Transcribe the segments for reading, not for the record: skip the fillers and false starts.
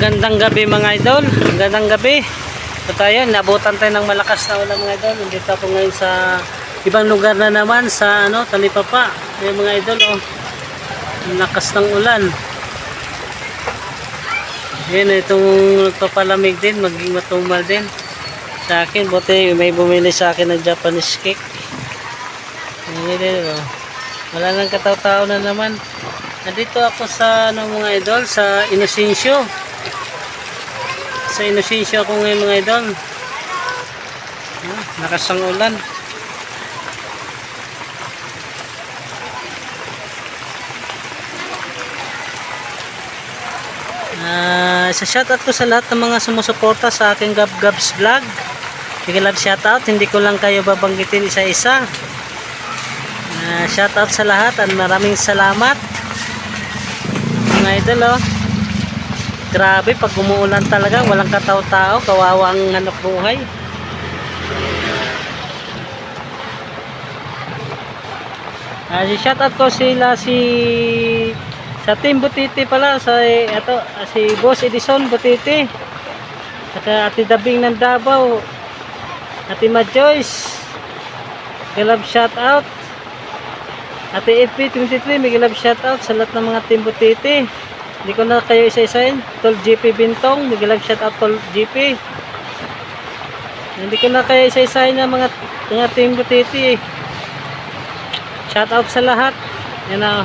Magandang gabi mga idol. Magandang gabi. Ito tayo, nabutan tayo ng malakas na ulan mga idol. Nandito ako ngayon sa ibang lugar na naman sa Talipapa. Ayan mga idol, oh. Lakas ng ulan. Ayan, itong nagpapalamig din, maging matumal din. Sa akin, buti may bumili sa akin ng Japanese cake. Ayan din, oh. Wala nang kataw-tao na naman. Nandito ako sa mga idol, sa Inocencio. Sa Inocencio ako ngayon mga idol. Lakas ng ulan. Sa shoutout ko sa lahat ng mga sumusuporta sa aking Gab-Gabs vlog. Big love shoutout, hindi ko lang kayo babanggitin isa-isa. Shoutout sa lahat at maraming salamat mga idol, oh. Grabe, pag umuulan talaga, walang kataw-tao, kawawang hanap buhay. Shoutout ko sa Team Butiti pala, si Boss Edison Butiti, at Ate Dabing ng Davao, Ate Majoyce, Galab shoutout, Ate FP23, may galab shoutout sa lahat ng mga Team Butiti. Hindi ko na kayo isa-isahin. Tol GP Bintong, may galab shoutout Tol GP. Hindi ko na kayo isa-isahin ng mga Team Butiti. Shoutout sa lahat. Yan na.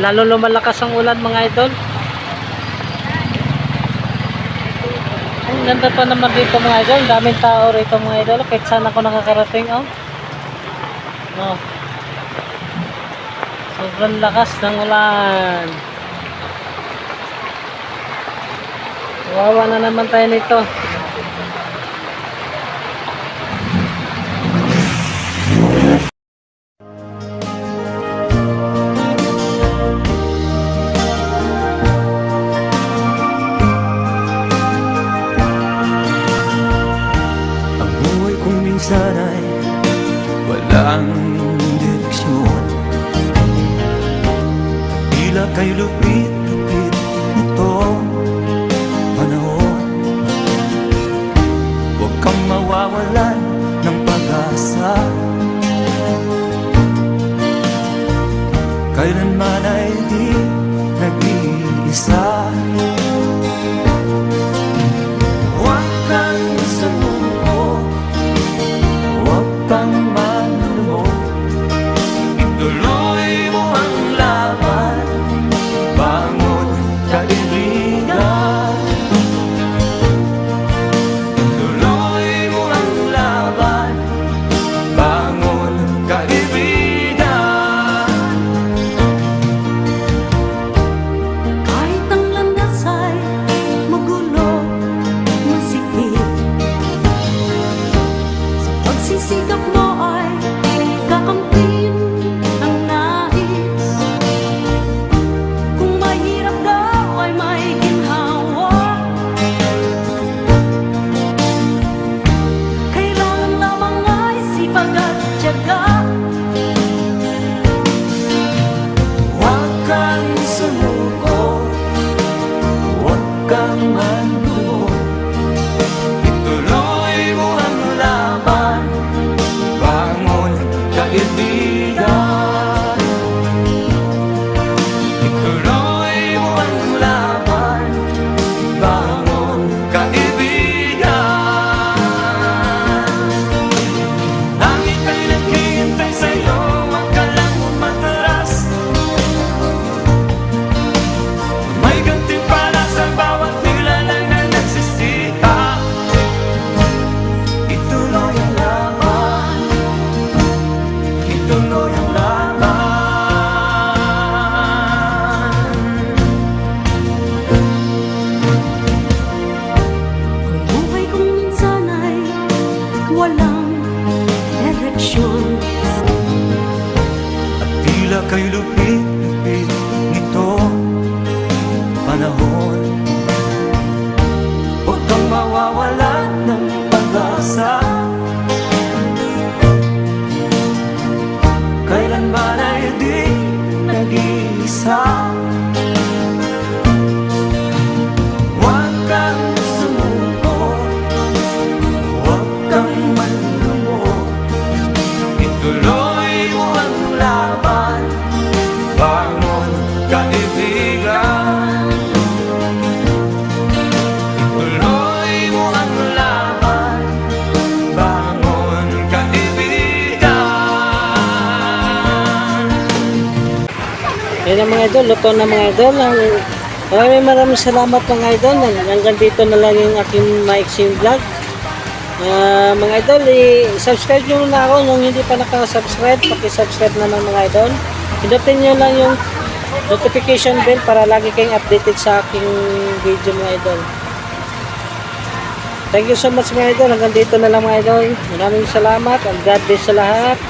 Lalo lumalakas ang ulan mga idol. Ang ganda pa naman dito mga idol. Daming tao rito mga idol. Kahit saan ako nakakarating, oh. Oh. Sobrang lakas ng ulan. Wawa na naman tayo nito. Ang buhay kong minsan ay walang direksyon. Tila kay lupit-lupit ito panahon. Huwag kang mawawalan ng pag-asa. Kailanman ay di nag-iisa. Huwag kang sumuko, huwag kang manlumog. Ituloy mo ang laban, bangon kaibigan. Ituloy mo ang laban, bangon kaibigan. Kahit ang landas ay magulo, masikip, sa pagsisikap mo ay kakamtin ang nais. Kung mahirap daw ay may ginhawa, kailangan lamang ay sipag at tiyaga. Huwag kang sumuko, huwag kang manlumog. Ituloy mo ang laban, bangon kaibigan. Ituloy mo ang laban, bangon kaibigan. Langit ay naghihintay sa'yo, huwag ka lang umatras. May gantimpala sa bawat nilalang na nagsisiha. Ituloy ang laban, ituloy ang laban. Ang buhay kong minsan ay walang direksyon. At tila kay lupit-lupit nito panahon. Huwag kang mawawalan ng pag-asa. Kailanman ay di nag-iisa. Huwag kaibigan. Tuloy mo ang laban, bangon kaibigan. Yan ang mga idol, luto na mga idol. Maraming salamat mga idol. Hanggang dito na lang yung aking maiksing vlog. Mga idol, i-subscribe nyo na ako nung hindi pa nakasubscribe. Paki-subscribe naman mga idol. Pindutin nyo lang yung notification bell para lagi kayong updated sa aking video mga idol. Thank you so much mga idol. Hanggang dito na lang mga idol. Maraming salamat and God bless sa lahat.